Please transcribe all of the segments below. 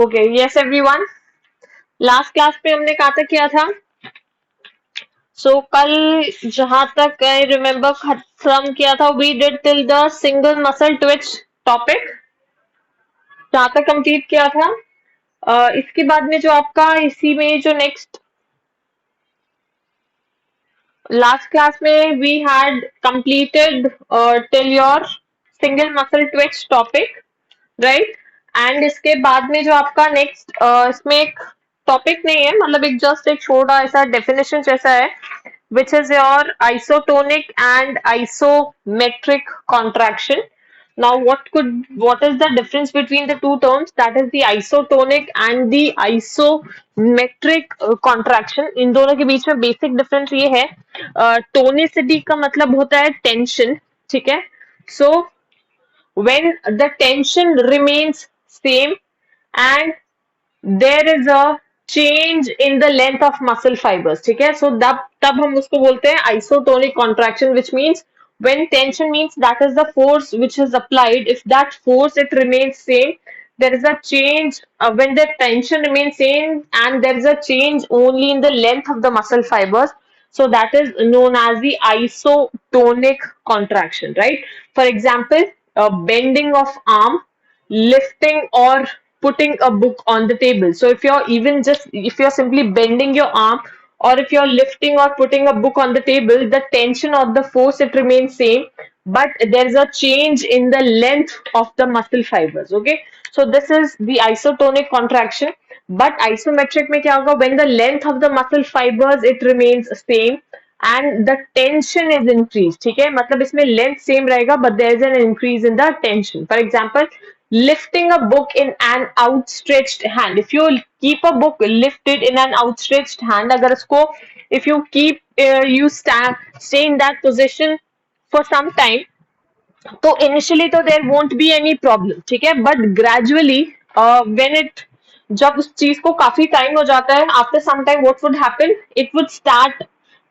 Okay, yes everyone. Last class पे हमने कहाँ तक किया था? कल जहां तक आई रिमेम्बर खत्म किया था, we did till the single muscle twitch topic, जहां तक कंप्लीट किया था। इसके बाद में जो आपका इसी में जो नेक्स्ट लास्ट क्लास में we had completed till your single muscle twitch topic, right. And इसके बाद में जो आपका नेक्स्ट इसमें एक टॉपिक नहीं है, मतलब एक जस्ट एक छोटा ऐसा डेफिनेशन जैसा है, which is your isotonic and isometric contraction. Now, what is the difference between the two terms? That is the isotonic and the isometric contraction. इन दोनों के बीच में बेसिक डिफरेंस ये है, टोनिसिटी का मतलब होता है टेंशन, ठीक है। सो when the tension remains same and there is a change in the length of muscle fibers, ठीक है। So तब हम उसको बोलते हैं isotonic contraction, which means when tension means that is the force which is applied. If that force it remains same, there is a change when the tension remains same and there is a change only in the length of the muscle fibers. So that is known as the isotonic contraction, right? For example, bending of arm, lifting or putting a book on the table. So if you're simply bending your arm, or if you're lifting or putting a book on the table, the tension or the force it remains same, but there's a change in the length of the muscle fibers. Okay, so this is the isotonic contraction. But isometric में क्या होगा? When the length of the muscle fibers it remains same and the tension is increased, ठीक है। मतलब इसमें length same रहेगा but there is an increase in the tension. For example, lifting a book in an outstretched hand. If you keep a book lifted in an outstretched hand, अगर इसको if you keep you stay in that position for some time, तो initially तो there won't be any problem, ठीक है। But gradually when it जब उस चीज को काफी टाइम हो जाता है, after some time what would happen, it would start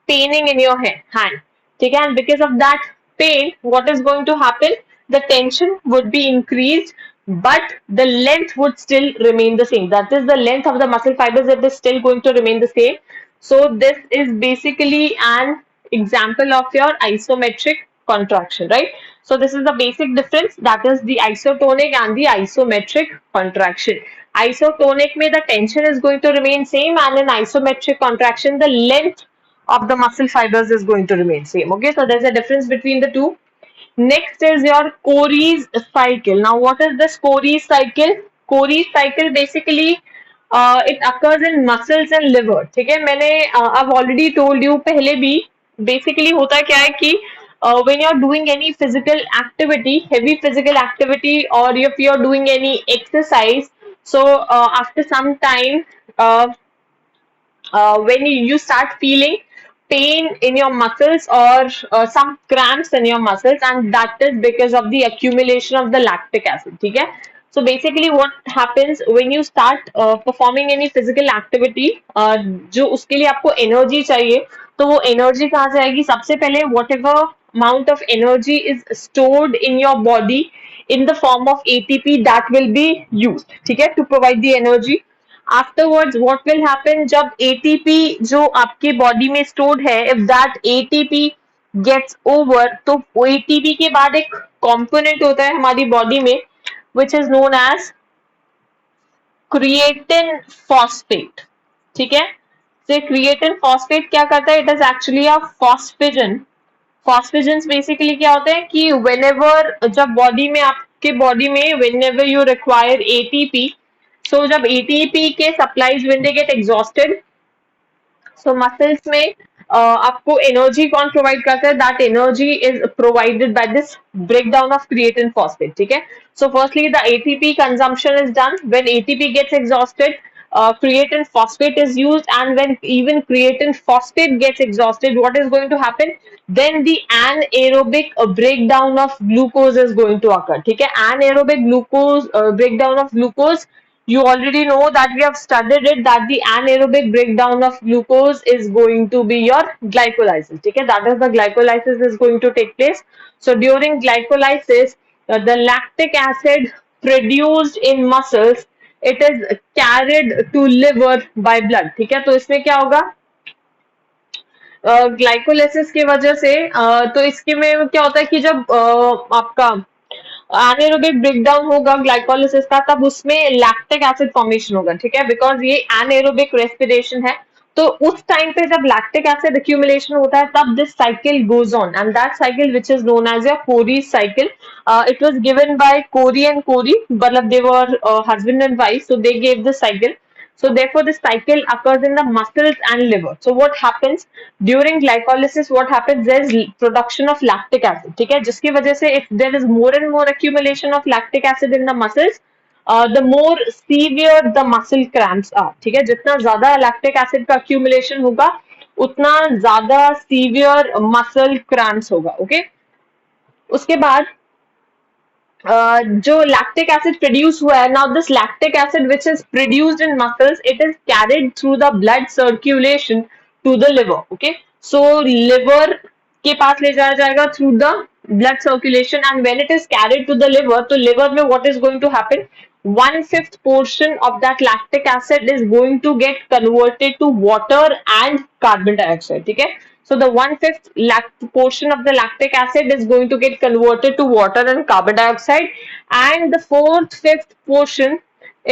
paining in your hand, ठीक है। And because of that pain, what is going to happen? The tension would be increased, but the length would still remain the same. That is the length of the muscle fibers that is still going to remain the same. So this is basically an example of your isometric contraction, right? So this is the basic difference, that is the isotonic and the isometric contraction. Isotonic में the tension is going to remain same, and in isometric contraction the length of the muscle fibers is going to remain same. Okay, so there's a difference between the two. Next is your Cory's cycle. Now, what is this Cory's cycle? Cory's cycle basically it occurs in muscles and liver. ठीक है, मैंने I've already told you पहले भी, basically होता क्या है कि when you're doing any physical activity, heavy physical activity, or if you're doing any exercise, so after some time, when you start feeling pain in your muscles or some cramps in your muscles, and that is because of the accumulation of the lactic acid, ठीक है। So basically what happens when you start performing any physical activity, जो उसके लिए आपको energy चाहिए, तो वो energy कहाँ से आएगी? सबसे पहले whatever amount of energy is stored in your body in the form of ATP, that will be used, ठीक है, to provide the energy. Afterwards what will happen, जब एटीपी जो आपके बॉडी में स्टोर्ड है, if that ATP gets over, तो ATP के बाद एक कंपोनेंट होता है हमारी बॉडी में which is known as creatine phosphate, ठीक है। तो क्रिएटिन फॉस्फेट क्या करता है? It is actually a phosphagen. Phosphagens basically क्या होते हैं कि व्हेनेवर जब बॉडी में आपके बॉडी में whenever you require ATP, so जब एटीपी के supplies when they get exhausted, so muscles में आपको एनर्जी कौन प्रोवाइड करता है? That energy is provided by this breakdown of creatine phosphate, ठीक है। So firstly the ATP consumption is done, when ATP gets exhausted, creatine phosphate is used, and when even creatine phosphate gets exhausted, what is going to happen? Then the anaerobic breakdown of glucose is going to occur, ठीक है। anaerobic glucose breakdown of glucose, you already know that we have studied it, that the anaerobic breakdown of glucose is going to be your glycolysis, ठीक है। That is the glycolysis is going to take place. So during glycolysis, the lactic acid produced in muscles it is carried to liver by blood, ठीक है। तो इसमें क्या होगा, glycolysis की वजह से तो इसके में क्या होता है कि जब आपका एनाएरोबिक ब्रेकडाउन होगा ग्लाइकोलाइसिस का, तब उसमें लैक्टिक एसिड फॉर्मेशन होगा, ठीक है, बिकॉज ये एनाएरोबिक रेस्पिरेशन है। तो उस टाइम पे जब लैक्टिक एसिड एक्यूमुलेशन होता है, तब this cycle goes on, and that cycle which is known as your Cori cycle. It was given by Corey and Corey, but they were husband and wife, so they gave the cycle. So therefore, this cycle occurs in the muscles and liver. So what happens during glycolysis? What happens? There is production of lactic acid. ठीक है, जिसकी वजह से if there is more and more accumulation of lactic acid in the muscles, the more severe the muscle cramps are. ठीक है, जितना ज्यादा lactic acid का accumulation होगा, उतना ज्यादा severe muscle cramps होगा. Okay. उसके बाद जो लैक्टिक एसिड प्रोड्यूस हुआ है, now this lactic acid which is produced in muscles, it is carried through the blood circulation to the liver. Okay, so liver के पास ले जाया जाएगा through the blood circulation, and when it is carried to the liver, तो liver में what is going to happen, 1/5 portion of that lactic acid is going to get converted to water and carbon dioxide. ठीक है, so the 1/5 portion of the lactic acid is going to get converted to water and carbon dioxide, and the 4/5 portion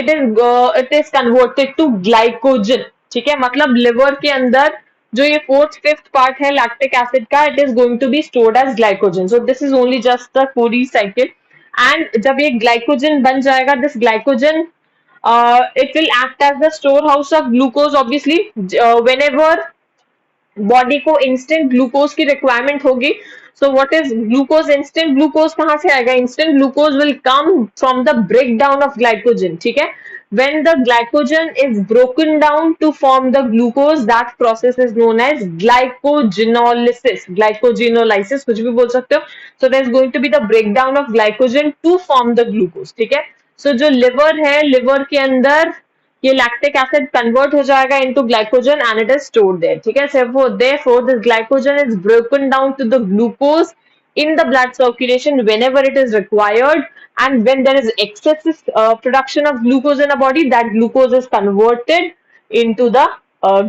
it is converted to glycogen. ठीक है, मतलब liver के अंदर जो ये 4/5 part है लैक्टिक एसिड का, it is going to be stored as glycogen. So this is only just the Cori cycle. And जब ये ग्लाइकोजन बन जाएगा, this glycogen it will act as the storehouse of glucose. Obviously, whenever body को instant glucose की requirement होगी, so what is glucose, instant glucose कहां से आएगा, instant glucose will come from the break down of glycogen. ठीक है, when the glycogen is broken down to form the glucose, that process is known as glycogenolysis, कुछ भी बोल सकते हो. So there is going to be the breakdown of glycogen to form the glucose. ठीक है, so जो liver है, liver के अंदर ये लैक्टिक एसिड कन्वर्ट हो जाएगा into glycogen and it is stored there. ठीक है, therefore this glycogen is broken down to the glucose in the blood circulation whenever it is required, and when there is excessive production of glucose in a body, that glucose is converted into the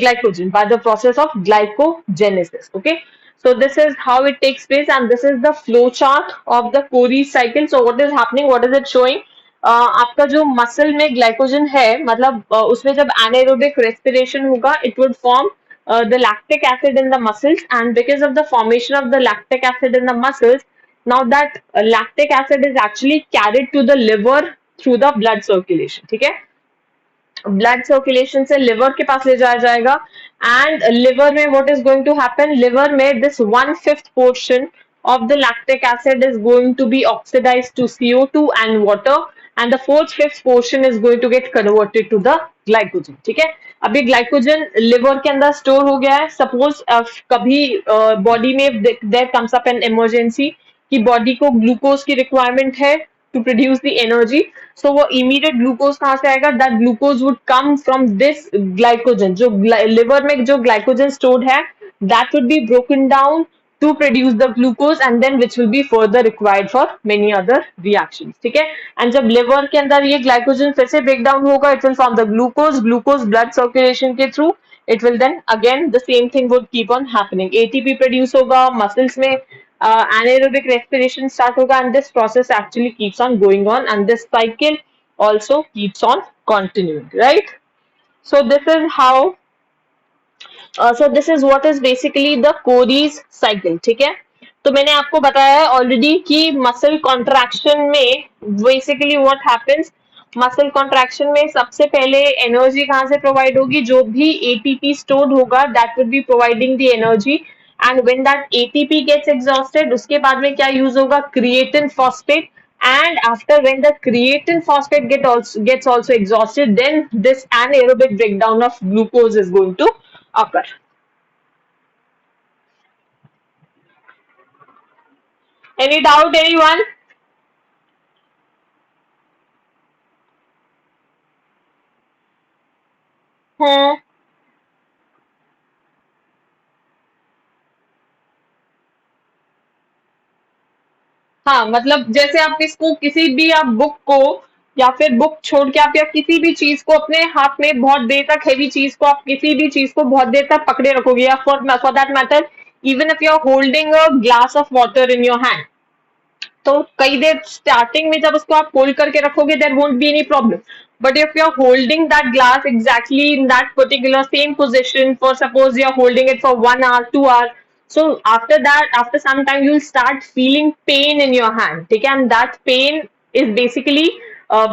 glycogen by the process of glycogenesis. Okay, so this is how it takes place, and this is the flow chart of the Cori cycle. So what is happening, what is it showing? आपका जो muscle में glycogen है, मतलब उसमें जब एनाएरोबिक respiration होगा, it would form the lactic acid in the muscles, and because of the formation of the lactic acid in the muscles, now that lactic acid is actually carried to the liver through the blood circulation. ठीक है, blood circulation से liver के पास ले जाया जाएगा, and liver में what is going to happen, liver में this 1/5 portion of the lactic acid is going to be oxidized to CO2 and water, and the 4/5 portion is going to get converted to the glycogen. ठीक है, अभी glycogen liver के अंदर store हो गया है. Suppose कभी बॉडी में there comes up an emergency कि बॉडी को ग्लूकोज की रिक्वायरमेंट है to produce the energy, so वो इमीडिएट ग्लूकोज कहां से आएगा, that glucose would come from this glycogen. जो लिवर में जो ग्लाइकोजन स्टोर्ड है, that would be broken down to produce the glucose, and then which will be further required for many other reactions. ठीक है, and जब liver के अंदर ये glycogen फिर से break down होगा, it will form the glucose blood circulation के through, it will then again the same thing would keep on happening. ATP produce होगा, muscles में anaerobic respiration start होगा, and this process actually keeps on going on, and this cycle also keeps on continuing, right? So this is how so this is what is basically the Cody's cycle. ठीक है, तो मैंने आपको बताया है already कि muscle contraction में basically what happens, muscle contraction में सबसे पहले एनर्जी कहां से प्रोवाइड होगी, जो भी एटीपी स्टोर्ड होगा that will be providing the energy, and when that ATP gets exhausted, उसके बाद में क्या यूज होगा, creatine phosphate, and after when the creatine phosphate gets also exhausted, then this anaerobic breakdown of glucose is going to occur. Any doubt, anyone? Hmm. हाँ, मतलब जैसे आप इसको किसी भी आप बुक को या फिर बुक छोड़ के आप या किसी भी चीज को अपने हाथ में बहुत देर तक, हेवी चीज को, आप किसी भी चीज को बहुत देर तक पकड़े रखोगे, या for that matter even if you are holding a glass of water in your hand, तो कई देर स्टार्टिंग में जब उसको आप होल्ड करके रखोगे there won't be any problem, but if you are holding that glass exactly in that particular same position, for suppose you are holding it for 1 hour 2 hour, so after that, after some time you'll start feeling pain in your hand, ठीक है, and that pain is basically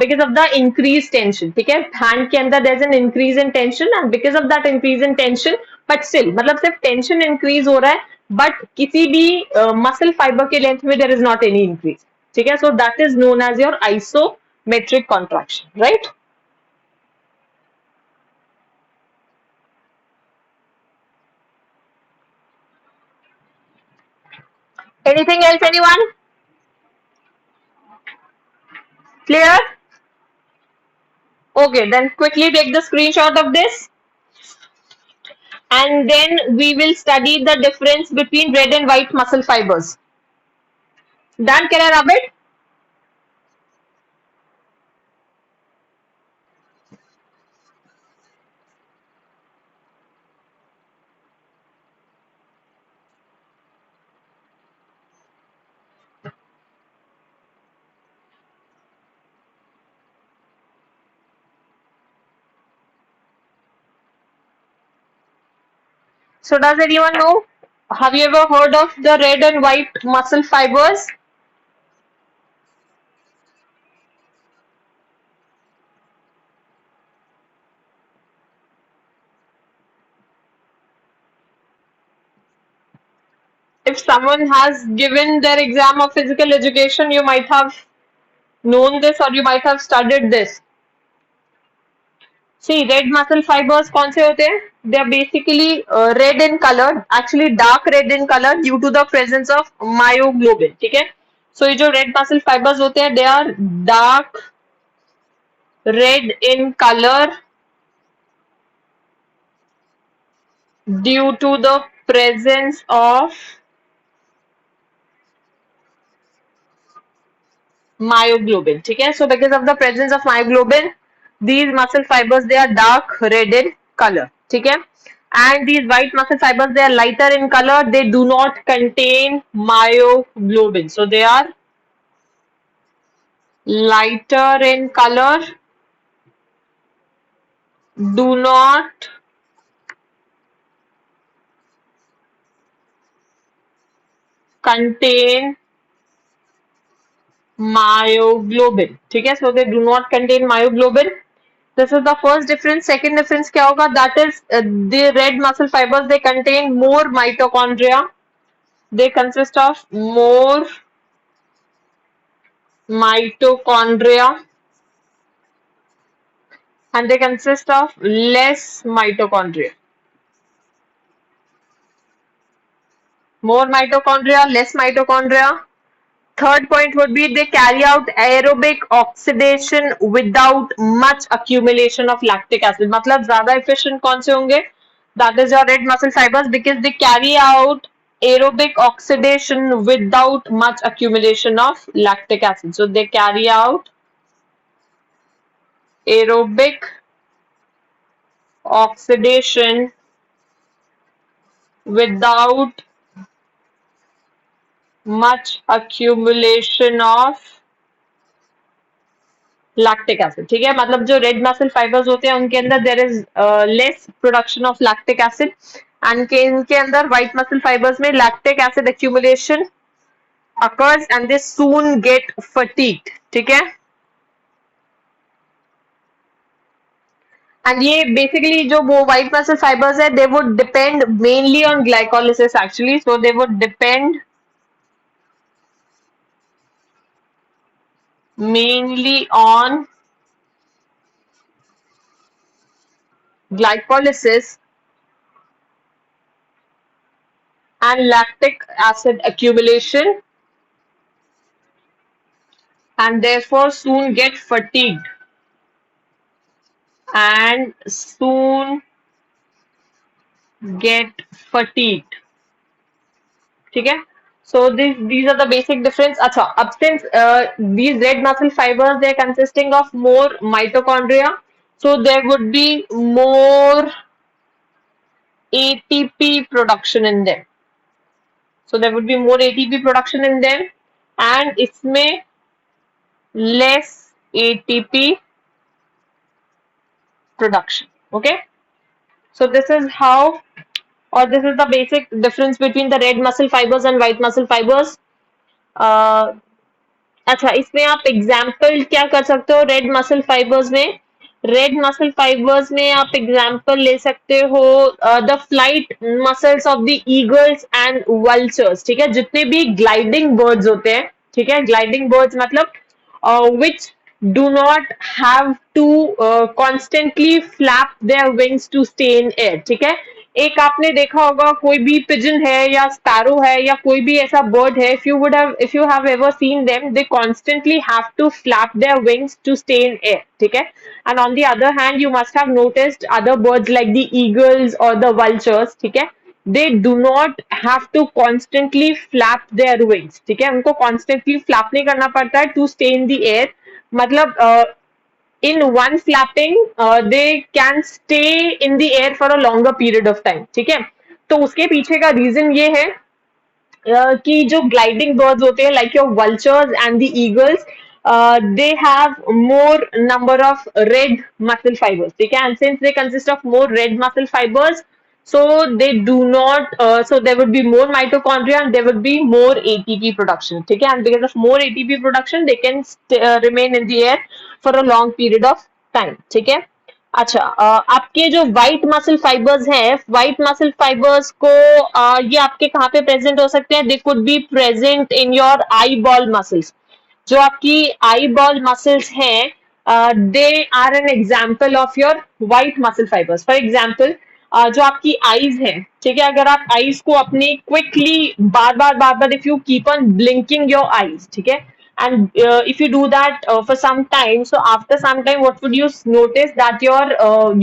because of the increased tension, ठीक है, hand के अंदर there's an increase in tension, and because of that increase in tension, but still मतलब सिर्फ tension increase हो रहा है, बट किसी भी मसल फाइबर के लेंथ में there is not any increase, ठीक है, so that is known as your isometric contraction, right. Anything else, anyone? Clear? Okay, then quickly take the screenshot of this, and then we will study the difference between red and white muscle fibers. Done, can I rub it? So does anyone know? Have you ever heard of the red and white muscle fibers? If someone has given their exam of physical education, you might have known this or you might have studied this. See, red muscle fibers कौन से होते हैं? They are basically red in color, actually dark red in color due to the presence of myoglobin. ठीक है? So ये जो red muscle fibers होते हैं, they are dark red in color due to the presence of myoglobin. ठीक है? So because of the presence of myoglobin, these muscle fibers, they are dark red in color. ठीक है? And these white muscle fibers, they are lighter in color, they do not contain myoglobin, so they are lighter in color, do not contain myoglobin. ठीक है, so they do not contain myoglobin. This is the first difference. Second difference क्या होगा? That is the red muscle fibers, they contain more mitochondria, they consist of more mitochondria, and they consist of less mitochondria. More mitochondria, less mitochondria. Third point would be they carry out aerobic oxidation without much accumulation of lactic acid. मतलब ज़्यादा efficient कौन से होंगे? That is your red muscle fibers, because they carry out aerobic oxidation without much accumulation of lactic acid. So they carry out aerobic oxidation without much accumulation of lactic acid. ठीक है, मतलब जो red muscle fibres होते हैं उनके अंदर there is less production of lactic acid, and इनके अंदर व्हाइट मसल फाइबर्स में lactic acid accumulation occurs and they soon get fatigued. ठीक है, एंड ये बेसिकली जो वो व्हाइट मसल फाइबर्स है, they would depend mainly on glycolysis actually, so they would depend mainly on glycolysis and lactic acid accumulation, and therefore soon get fatigued and soon get fatigued. ठीक है, So these are the basic difference. Acha, अब since these red muscle fibers, they are consisting of more mitochondria, so there would be more ATP production in them. So there would be more ATP production in them, and इसमें less ATP production. Okay, so this is how, or this is the basic difference between the red muscle fibers and white muscle fibers. Uh, अच्छा, इसमें आप example क्या कर सकते हो red muscle fibres में? Red muscle fibres में आप एग्जाम्पल ले सकते हो the flight muscles of the eagles and vultures, ठीक है, जितने भी ग्लाइडिंग बर्ड्स होते हैं, ठीक है, ग्लाइडिंग बर्ड्स मतलब which do not have to constantly flap their wings to stay in air, ठीक है. एक आपने देखा होगा कोई भी पिजन है या स्पैरो है या कोई भी ऐसा बर्ड है, if you have ever seen them, they constantly have to flap their wings to stay in air, ठीक है. And on the other hand, you must have noticed other birds like the eagles or the vultures, ठीक है, they do not have to constantly flap their wings, ठीक है, उनको constantly flap नहीं करना पड़ता है to stay in the air. मतलब in one flapping they can stay in the air for a longer period of time, ठीक है. तो उसके पीछे का रीजन ये है कि जो ग्लाइडिंग बर्ड्स होते हैं like your vultures and the eagles, they have more number of red muscle fibers, ठीक है, and since they consist of more red muscle fibers, so they do not so there would be more mitochondria and there would be more ATP production, ठीक है, and because of more ATP production they can remain in the air for a long period of time, ठीक है. अच्छा, आपके जो white muscle fibres हैं, white muscle fibres को ये आपके कहाँ पे प्रेजेंट हो सकते हैं? They could be present in your eyeball muscles. जो आपकी आई बॉल मसल्स हैं, they are an example of your white muscle fibres. For example, जो आपकी आईज है, ठीक है, अगर आप आईज को अपनी quickly bar bar if you keep on blinking your eyes, ठीक है, and if you do that for some time, so after some time what would you notice that your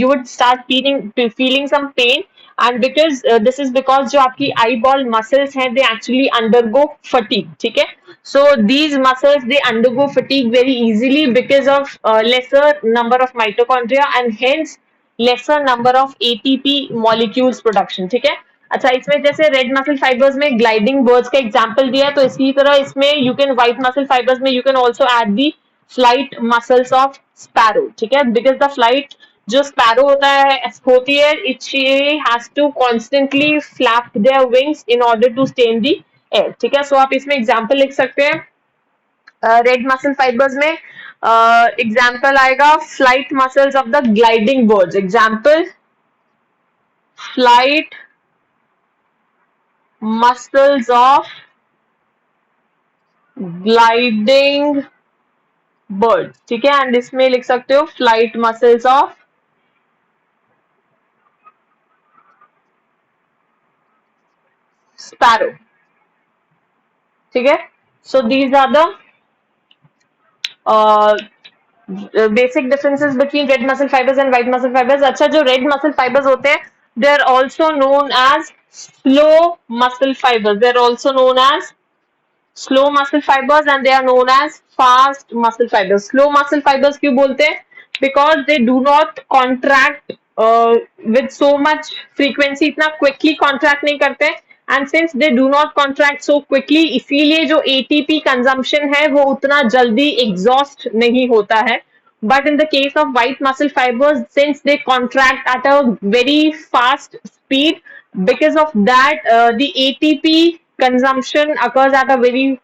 you would start feeling some pain, and because this is because जो आपकी eyeball muscles हैं they actually undergo fatigue, ठीक है. So these muscles they undergo fatigue very easily because of lesser number of mitochondria and hence lesser number of ATP molecules production, ठीक है. अच्छा, इसमें जैसे रेड मसल फाइबर्स में gliding birds का example दिया है, तो इसी तरह इसमें you can white muscle fibres में you can also add the flight muscles of sparrow, ठीक है, बिकॉज द फ्लाइट जो स्पैरो होती है it she has to constantly flap their wings in order to stay in the air, ठीक है. So आप इसमें एग्जाम्पल लिख सकते हैं रेड मसल फाइबर्स में. एग्जाम्पल आएगा flight muscles of the gliding birds. Example flight muscles of gliding birds, ठीक है, एंड इसमें लिख सकते हो फ्लाइट मसल्स ऑफ स्पैरो, ठीक है. So these are the basic differences between red muscle fibres and white muscle fibres. अच्छा, जो रेड मसल फाइबर्स होते हैं they are also known as slow muscle fibres. They are also known as slow muscle fibers and they are known as fast muscle fibers. Slow muscle fibers क्यों बोलते हैं? Because they do not contract with so much frequency, इतना quickly contract नहीं करते, and since they do not contract so quickly, इसीलिए जो ATP consumption है वो उतना जल्दी exhaust नहीं होता है. But in the case of white muscle fibers, since they contract at a very fast speed, because of that, the ATP consumption occurs at a very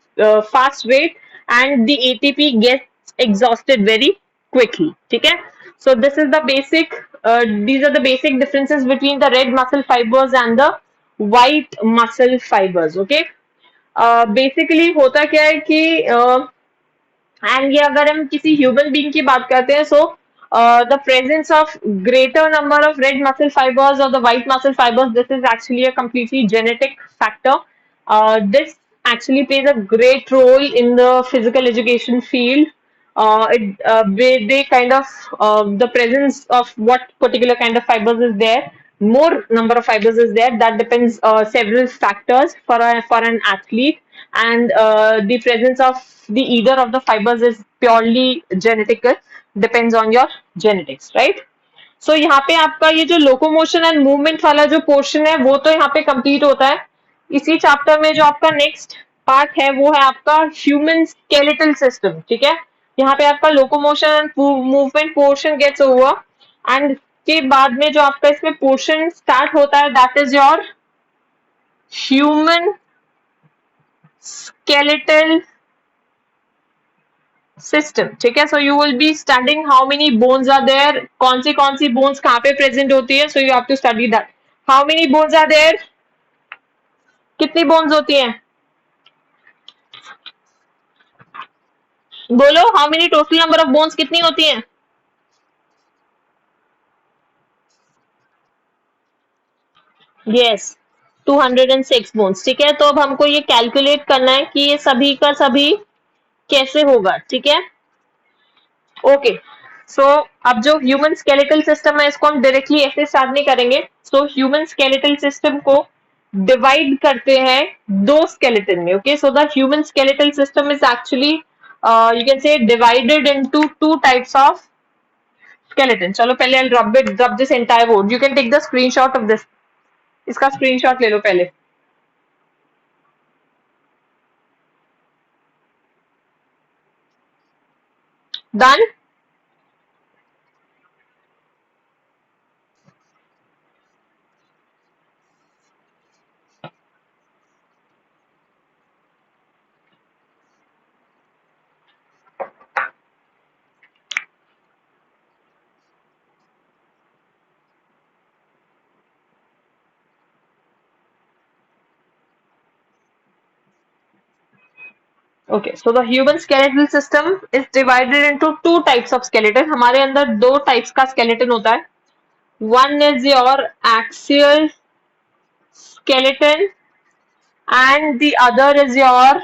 fast rate, and the ATP gets exhausted very quickly. Okay, so this is the basic. These are the basic differences between the red muscle fibers and the white muscle fibers. Okay, basically होता क्या है कि and ये अगर हम किसी human being की बात करते हैं, so the presence of greater number of red muscle fibres और the white muscle fibres, this is actually a completely genetic factor. This actually plays a great role in the physical education field. They kind of the presence of what particular kind of fibers is there, more number of fibers is there, that depends several factors for an athlete. and the presence of the either of the fibers is purely genetical, depends on your genetics, right? सो यहाँ पे आपका ये जो locomotion and movement वाला जो portion है वो तो यहाँ पे कंप्लीट होता है। इसी चैप्टर में जो आपका नेक्स्ट पार्ट है वो है आपका ह्यूमन स्केलेटल सिस्टम, ठीक है। यहाँ पे आपका locomotion and movement portion gets over and के बाद में जो आपका इसमें पोर्शन स्टार्ट होता है that is your human skeletal system, ठीक है। So you will be studying how many bones are there, कौन सी बोन्स कहाँ पे प्रेजेंट होती है, so you have to study that. How many bones are there, कितनी बोन्स होती हैं, बोलो how many total number of bones कितनी होती हैं? यस 206 बोन्स, ठीक है। तो अब हमको ये कैलकुलेट करना है कि ये सभी का सभी कैसे होगा, ठीक है। ओके सो अब जो ह्यूमन स्केलेटल सिस्टम है इसको हम डायरेक्टली ऐसे स्टार्ट नहीं करेंगे। सो ह्यूमन स्केलेटल सिस्टम को डिवाइड करते हैं दो स्केलेटन में, okay. So the human skeletal system is actually you can say divided into two types of skeleton. चलो पहले I drop this entire board, you can take the screenshot of this, इसका screenshot ले लो पहले। Done. Okay so the human skeletal system is divided into two types of skeleton. हमारे अंदर दो types का स्केलेटन होता है। One is your axial skeleton and the other is your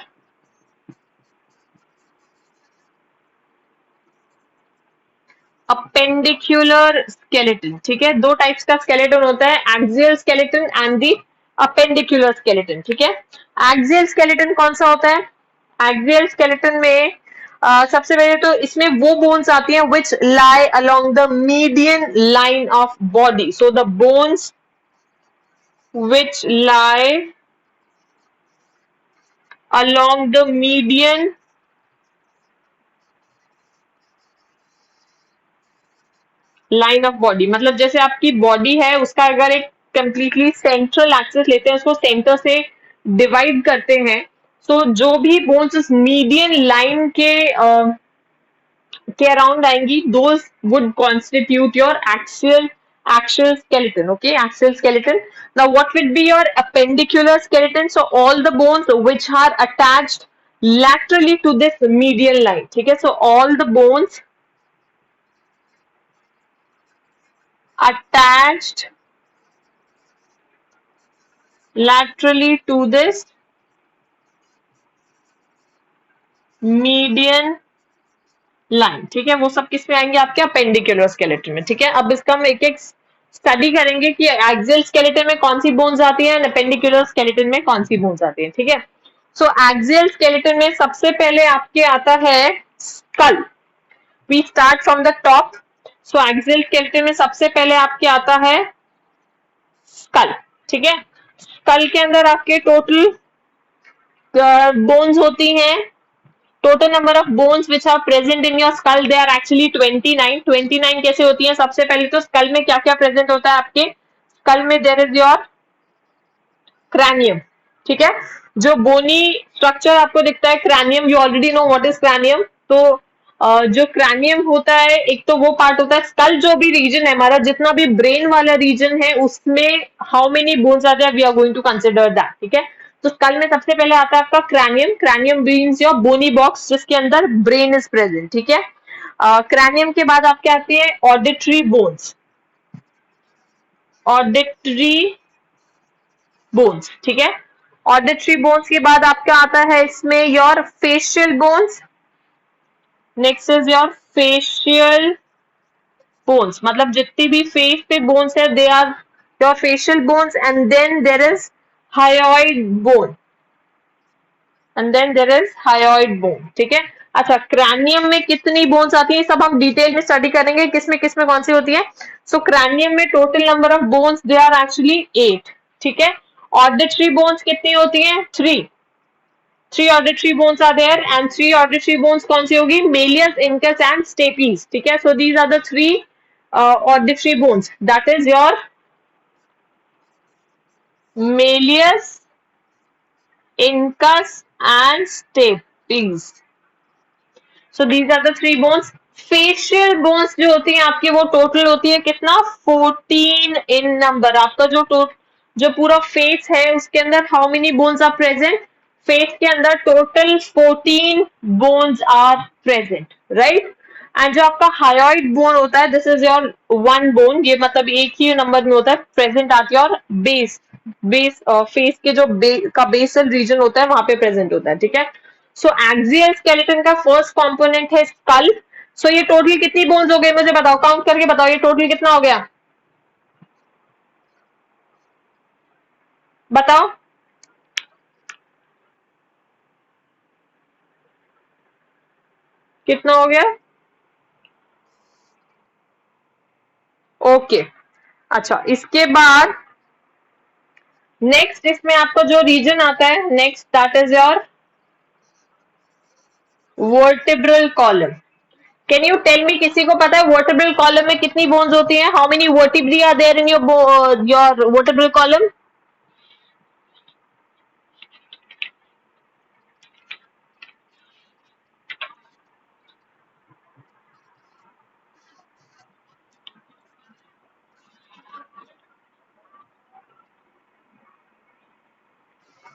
appendicular skeleton, ठीक है। दो टाइप्स का स्केलेटन होता है, axial skeleton and the appendicular skeleton, ठीक है। एक्सियल स्केलेटन कौन सा होता है? एक्सियल स्केलेटन में सबसे पहले तो इसमें वो बोन्स आती हैं which lie along the median line of body. So the bones which lie along the median line of body, मतलब जैसे आपकी बॉडी है उसका अगर एक कंप्लीटली सेंट्रल एक्सिस लेते हैं, उसको सेंटर से डिवाइड करते हैं, तो जो भी बोन्स उस मीडियन लाइन के अराउंड आएंगी those would constitute your axial skeleton, okay, axial skeleton. Now what would be your appendicular skeleton? So all the bones which are attached laterally to this medial line, ठीक है। so all the bones attached laterally to this median line, ठीक है, वो सब किस में आएंगे? आपके अपेंडिकुलर स्केलेटन में, ठीक है। अब इसका हम एक एक स्टडी करेंगे कि एक्सियल स्केलेटन में कौन सी बोन्स आती है, अपेंडिकुलर स्केलेटन में कौन सी बोन्स आती है, ठीक है। सो एक्सियल स्केलेटन में सबसे पहले आपके आता है skull. We start from the top. So axial skeleton में सबसे पहले आपके आता है स्कल, ठीक है। स्कल के अंदर आपके टोटल बोन्स होती हैं। Total number of bones which are present in your skull they are actually 29। 29 कैसे होती है? सबसे पहले तो स्कल में क्या क्या प्रेजेंट होता है आपके स्कल में? देयर इज योर क्रैनियम, ठीक है। जो बोनी स्ट्रक्चर आपको दिखता है cranium, you already know what is cranium. तो जो क्रैनियम होता है एक तो वो पार्ट होता है। स्कल जो भी रीजन है हमारा, जितना भी ब्रेन वाला रीजन है उसमें how many bones are there we are going to consider that, ठीक है। तो स्कल में सबसे पहले आता है आपका cranium. Cranium means your bony box जिसके अंदर ब्रेन इज प्रेजेंट, ठीक है। क्रैनियम के बाद आपके आती है ऑडिटरी बोन्स, ऑडिटरी बोन्स, ठीक है। ऑडिटरी बोन्स के बाद आपका आता है इसमें your facial bones. Next is your facial bones, मतलब जितनी भी फेस पे बोन्स है they are your facial bones. And then there is hyoid bone, and then there is hyoid bone, ठीक है। अच्छा, क्रैनियम में कितनी बोन्स आती है, सब हम डिटेल में स्टडी करेंगे किसमें कौन सी होती है। सो क्रैनियम में total number of bones they are actually 8, ठीक है। ऑडिटरी बोन्स कितनी होती है, 3, 3 auditory bones are there, and 3 auditory bones कौन सी होगी, malleus, incus and stapes, ठीक है। So these are the 3 auditory bones, that is your malleus, incus and stapes. So these are the 3 bones. Facial bones जो होती हैं आपकी वो total होती है कितना, 14 इन नंबर। आपका जो पूरा फेस है उसके अंदर how many bones are present, face के अंदर total 14 bones are present, right. And जो आपका हायोइड बोन होता है, this is your one bone, ये मतलब एक ही नंबर में होता है, present at your base face के जो बेसल रीजन होता है वहां पे प्रेजेंट होता है, ठीक है। सो एक्सियल स्केलेटन का फर्स्ट कंपोनेंट है स्कल। सो ये टोटल कितनी बोन्स हो गई, मुझे बताओ, काउंट करके बताओ, ये टोटल कितना हो गया, बताओ। कितना हो गया, ओके। अच्छा, इसके बाद नेक्स्ट इसमें आपका जो रीजन आता है next, that is your vertebral column. Can you tell me, किसी को पता है वर्टिब्रल कॉलम में कितनी बोन्स होती हैं, how many vertebrae are there in your vertebral column.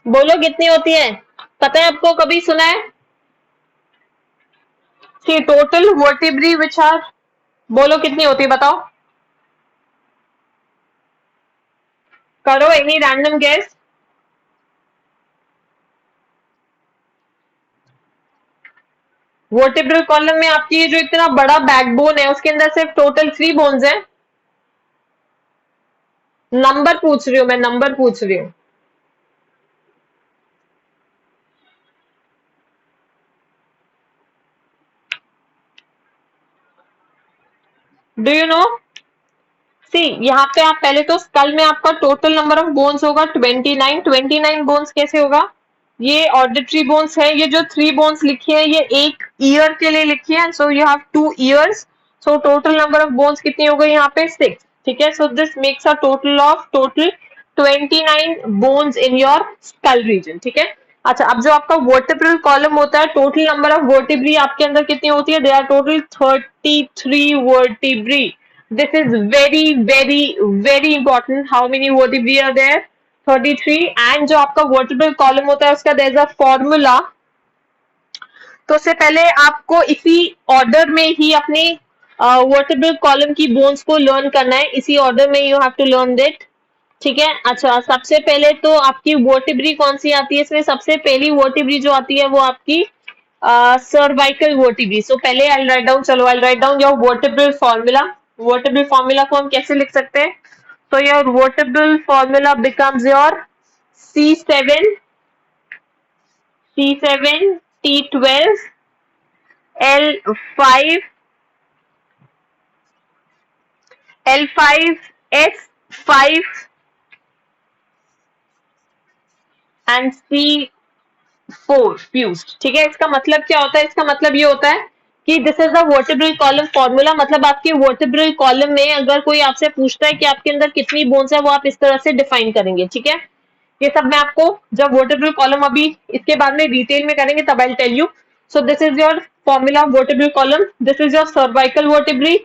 बोलो कितनी होती है, पता है आपको, कभी सुना है। See total vertebrae which are, बोलो कितनी होती है, बताओ, करो any random guess. Vertebral column में आपकी जो इतना बड़ा बैकबोन है उसके अंदर सिर्फ टोटल 3 बोन्स हैं। नंबर पूछ रही हूँ मैं, नंबर पूछ रही हूँ। डू यू नो, सी यहाँ पे आप पहले तो स्कल में आपका टोटल नंबर ऑफ बोन्स होगा 29। 29 बोन्स कैसे होगा, ये ऑडिटरी बोन्स है, ये जो 3 बोन्स लिखी है ये एक ईयर के लिए लिखी है, so you have 2 years. So total number of bones कितनी हो गई यहाँ पे, 6, ठीक है। So this makes a total 29 bones in your school reason, ठीक है। अच्छा, अब जो आपका वर्टिब्रल कॉलम होता है, टोटल नंबर ऑफ वर्टिब्री आपके अंदर कितनी होती है, they are total 33 vertebrae. This is very very very important. How many vertebrae are there? 33। And जो आपका वर्टिब्रल कॉलम होता है उसका देयर इज अ फॉर्मूला। तो उससे पहले आपको इसी ऑर्डर में ही अपनी वर्टिब्रल कॉलम की बोन्स को लर्न करना है, इसी ऑर्डर में you have to learn that, ठीक है। अच्छा, सबसे पहले तो आपकी वर्टिब्री कौन सी आती है, इसमें सबसे पहली वर्टिब्री जो आती है वो आपकी सर्वाइकल वर्टिब्री। सो पहले आई राइट डाउन, चलो I write down your vertebral formula. Vertebral formula को हम कैसे लिख सकते हैं, so your vertebral formula becomes your C7, C7, T12, L5, L5, S5 and C4 fused, ठीक है। इसका मतलब क्या होता है, इसका मतलब ये होता है कि this is the vertebral column formula. मतलब आपके वर्टिब्रल कॉलम में अगर कोई आपसे पूछता है कि आपके अंदर कितनी बोन्स है, वो आप इस तरह से डिफाइन करेंगे, ठीक है। ये सब मैं आपको जब वर्टिब्रल कॉलम अभी इसके बाद में डिटेल में करेंगे तब I tell you. So this is your formula vertebral column, this is your cervical vertebrae.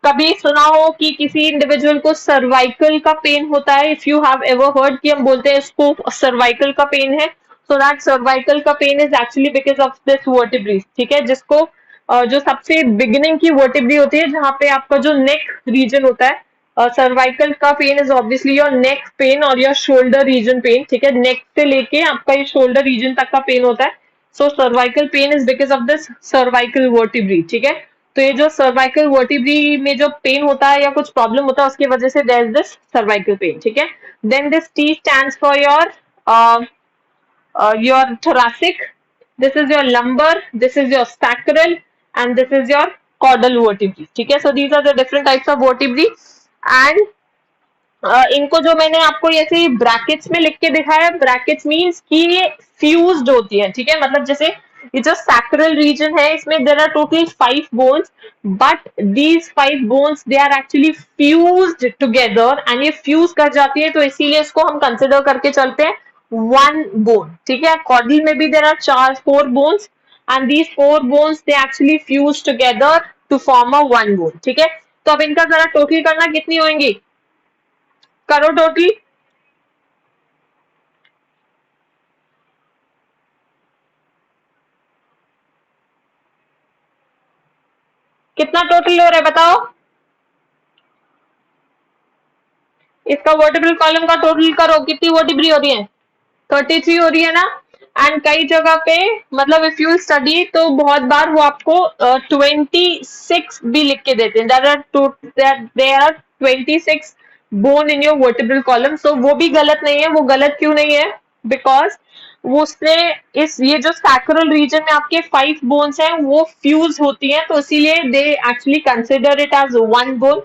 कभी सुना हो कि किसी इंडिविजुअल को सर्वाइकल का पेन होता है, if you have ever heard कि हम बोलते हैं इसको सर्वाइकल का पेन है, सो दैट सर्वाइकल का pain is actually because of this vertebrae, ठीक है। जिसको जो सबसे बिगिनिंग की वर्टिब्री होती है जहां पे आपका जो नेक रीजन होता है, सर्वाइकल का pain is obviously your neck pain और योर शोल्डर रीजन पेन, ठीक है। नेक से लेके आपका ये शोल्डर रीजन तक का पेन होता है। So cervical pain is because of this cervical vertebrae, ठीक है। तो ये जो सर्वाइकल वर्टिब्री में जो पेन होता है या कुछ प्रॉब्लम होता है उसकी वजह से there is this cervical pain, ठीक है। Then this T stands for your thoracic, this is your lumbar, this is your sacral, and this is your caudal vertebrae. ठीक है, so these are the different types of vertebrae. And इनको जो मैंने आपको ऐसे brackets में लिख के दिखाया, ब्रैकेट्स मींस कि ये फ्यूज्ड होती है, ठीक है, मतलब जैसे ये जो सैक्रल रीजन है इसमें there are total 5 bones, but these 5 bones they are actually fused together, and ये फ्यूज कर जाती है, तो इसीलिए इसको हम कंसिडर करके चलते हैं वन बोन, ठीक है. कॉर्डल में भी there are 4 bones, and these 4 bones they actually fuse together to form a one bone, ठीक है. तो अब इनका जरा टोटल करना, कितनी होंगी, करो टोटल. कितना टोटल हो रहा है बताओ. इसका वर्टिब्रल कॉलम का टोटल करो, कितनी वर्टिब्री हो रही है, 33 हो रही है ना. एंड कई जगह पे मतलब इफ यू स्टडी तो बहुत बार वो आपको 26 भी लिख के देते हैं. There are 26 bone in your vertebral column. So वो भी गलत नहीं है. वो गलत क्यों नहीं है, बिकॉज वो उसने इस ये जो सैक्रल रीजन में आपके 5 बोन्स हैं वो फ्यूज होती हैं, तो इसीलिए they actually consider it as one bone.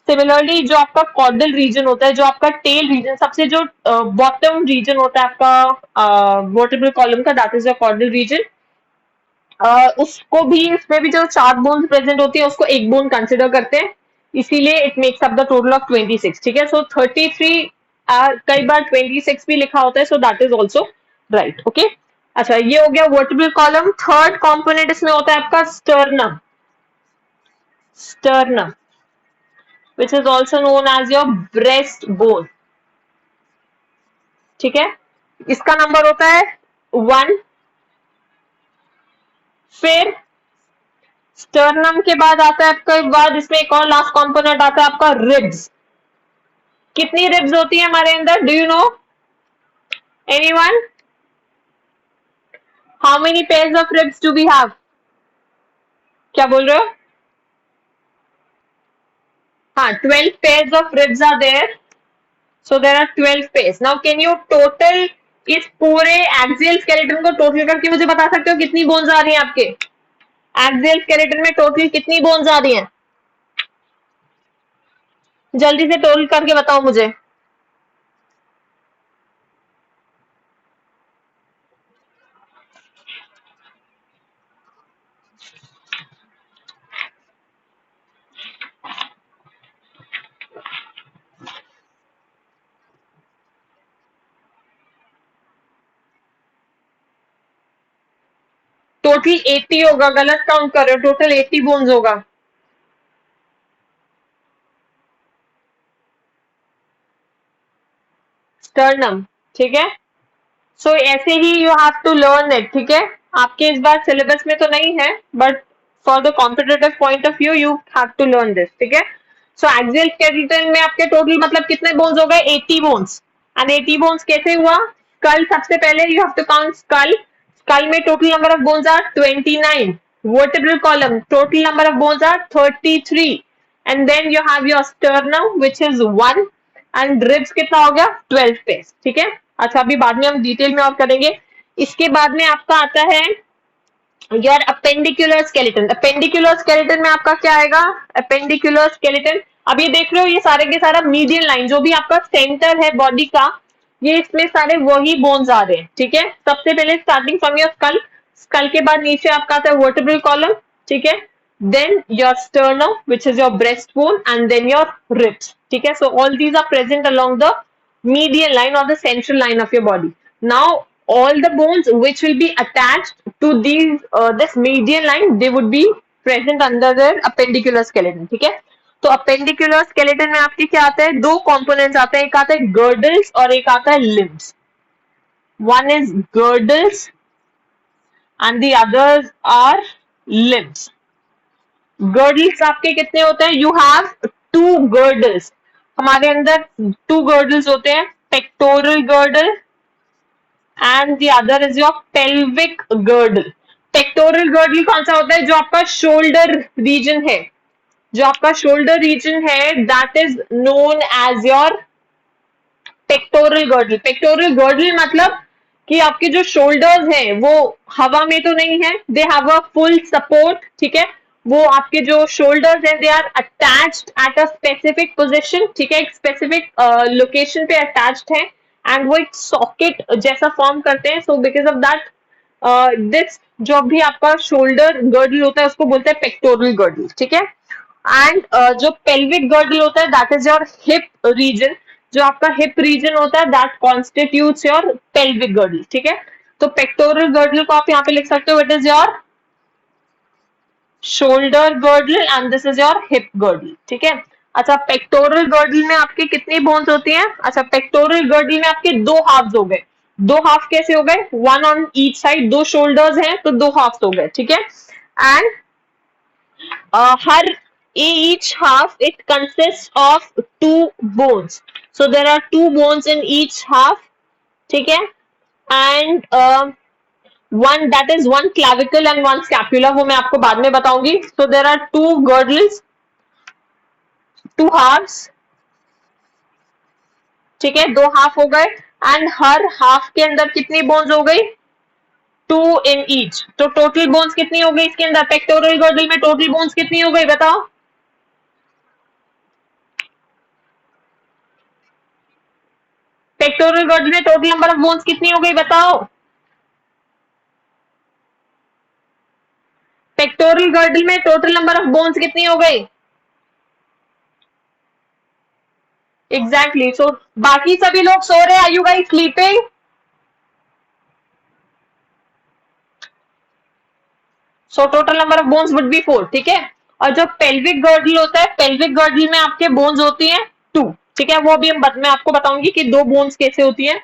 Similarly जो आपका कॉर्डल रीजन होता है, जो आपका टेल रीजन, सबसे जो बॉटम रीजन होता है आपका वर्टिब्रल कॉलम का, that is your caudal region. उसको भी, इसमें भी जो 4 बोन्स प्रेजेंट होती है उसको एक बोन कंसिडर करते हैं, इसीलिए it makes up the total of 26, ठीक है. सो 33 कई बार 26 भी लिखा होता है, so that is also right. Okay, अच्छा ये हो गया वर्टिब्रल कॉलम. थर्ड कॉम्पोनेंट इसमें होता है आपका sternum. Sternum which is also known as your breastbone, ठीक है. इसका नंबर होता है 1. फिर स्टर्नम के बाद आता है आपका, बाद इसमें एक और लास्ट कंपोनेंट आता है आपका रिब्स. कितनी रिब्स होती है हमारे अंदर, do you know anyone, how many pairs of ribs do we have, क्या बोल रहे हो. हाँ, 12 pairs of ribs are there. So there are 12 pairs. Now can you total इस पूरे एक्सियल स्केलेटन को टोटल करके मुझे बता सकते हो कितनी बोन्स आ रही हैं आपके एक्सियल स्केलेटन में, टोटल कितनी बोन्स आ रही हैं, जल्दी से टोटल करके बताओ मुझे. टोटल 80 होगा, गलत काउंट कर रहे हो, टोटल 80 बोन्स होगा. स्टर्नम, ठीक है. सो ऐसे ही you have to learn it, ठीक है. आपके इस बार सिलेबस में तो नहीं है, but for the competitive point of view you have to learn this, ठीक है. सो एक्सियल स्केलेटन में आपके टोटल मतलब कितने बोन्स हो गए, 80 बोन्स. एंड 80 बोन्स कैसे हुआ, स्कल सबसे पहले you have to count skull. Skull में total number of bones are 29. Vertebral column total number of bones are 33. And then you have your sternum which is 1. And ribs कितना हो गया, 12 pace, ठीक है. अच्छा अभी बाद में हम डिटेल में और करेंगे. इसके बाद में आपका आता है यार अपेंडिकुलर स्केलेटन. अपेंडिकुलर स्केलेटन में आपका क्या आएगा, अपेंडिकुलर स्केलेटन. अब ये देख रहे हो ये सारे के सारा मीडियन लाइन जो भी आपका सेंटर है बॉडी का, ये इसमें सारे वही बोन्स आ रहे हैं, ठीक है. सबसे पहले starting from your skull, skull के बाद नीचे आपका आता है वर्टिब्रल कॉलम, ठीक है. Then your sternum which is your breastbone, and then your ribs, ठीक है. So all these are present along the median line or the central line of your body. Now all the bones which will be attached to these this median line, they would be present under the appendicular skeleton, ठीक है. तो appendicular skeleton में आपके क्या आता है, दो components आते हैं, एक आता है girdles और एक आता है limbs. One is girdles and the others are limbs. girdles आपके कितने होते हैं, you have two girdles. हमारे अंदर 2 girdles होते हैं, pectoral girdle and the other is your pelvic girdle. pectoral girdle कौन सा होता है, जो आपका shoulder region है, जो आपका shoulder region है that is known as your pectoral girdle. pectoral girdle मतलब कि आपके जो शोल्डर्स हैं वो हवा में तो नहीं है, they have a full support, ठीक है। वो आपके जो शोल्डर्स हैं they are attached at a specific position, ठीक है, एक स्पेसिफिक लोकेशन पे अटैच्ड है एंड वो एक सॉकेट जैसा फॉर्म करते हैं। So because of that this जो भी आपका शोल्डर गर्डल होता है उसको बोलते हैं पेक्टोरल गर्डल, ठीक है। एंड जो पेल्विक गर्डल होता है that is your hip region, जो आपका हिप रीजन होता है that constitutes your pelvic girdle, ठीक है। तो पेक्टोरल गर्डल को आप यहाँ पे लिख सकते हो, it is your shoulder girdle and this is your hip girdle, ठीक है। अच्छा, पेक्टोरल गर्डल में आपके कितनी बोन्स होती हैं? अच्छा, पेक्टोरल गर्डल में आपके दो हाफ्स हो गए। दो हाफ कैसे हो गए? वन ऑन ईच साइड, दो शोल्डर्स हैं तो दो हाफ्स हो गए, ठीक है। And her each half it consists of two bones, so there are two bones in each half, ठीक है। And one that is one clavicle and one scapula, वो मैं आपको बाद में बताऊंगी। so there are two girdles, two halves, ठीक है, दो हाफ हो गए। एंड हर हाफ के अंदर कितनी बोन्स हो गई? Two in each. तो टोटल बोन्स कितनी हो गई इसके अंदर? पेक्टोरल गर्डल में टोटल बोन्स कितनी हो गई बताओ? पेक्टोरल गर्डल में टोटल नंबर ऑफ बोन्स कितनी हो गई बताओ? पेक्टोरल गर्डल में टोटल नंबर ऑफ बोन्स कितनी हो गई? एग्जैक्टली। सो बाकी सभी लोग सो रहे हैं, are you guys sleeping? So total number of bones would be 4, ठीक है। और जो पेल्विक गर्डल होता है, पेल्विक गर्डल में आपके बोन्स होती हैं 2, ठीक है। वो अभी मैं आपको बताऊंगी कि दो बोन्स कैसे होती हैं।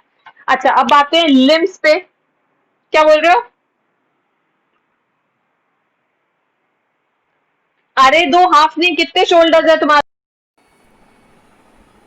अच्छा, अब आते हैं लिम्स पे। क्या बोल रहे हो? अरे दो हाफ नहीं, कितने शोल्डर्स है तुम्हारे?